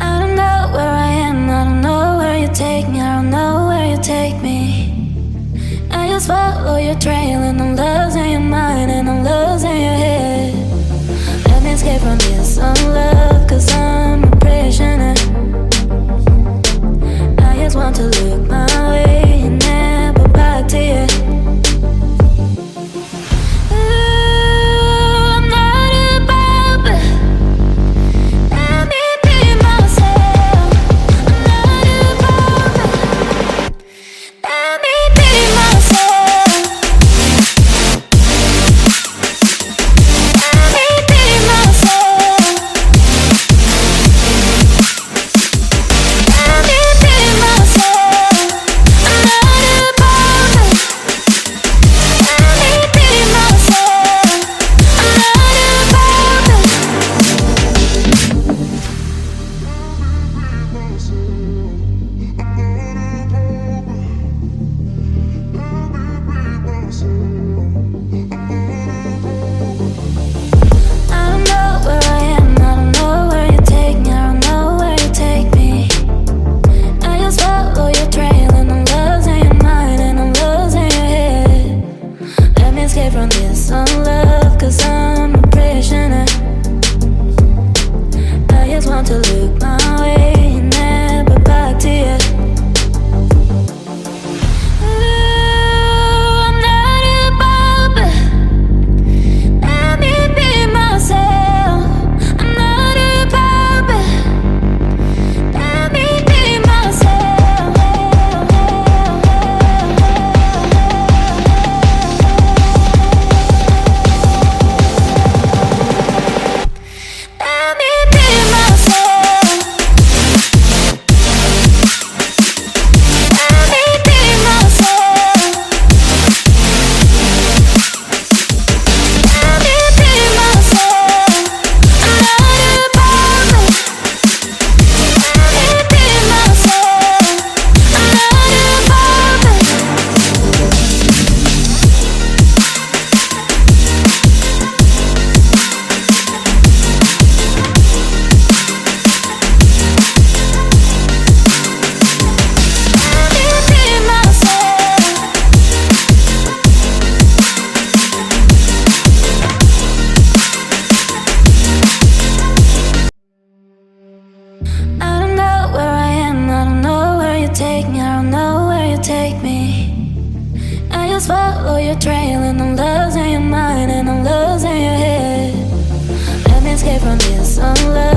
I don't know where I am, I don't know where you take me, I don't know where you take me. I just follow your trail and I'm losing your mind and I'm losing your head. Let me escape from this love, cause I'm a prisoner. I just want to look my way and never back to you. Follow your trail and I'm losing your mind and I'm losing your head. Let me escape from this love.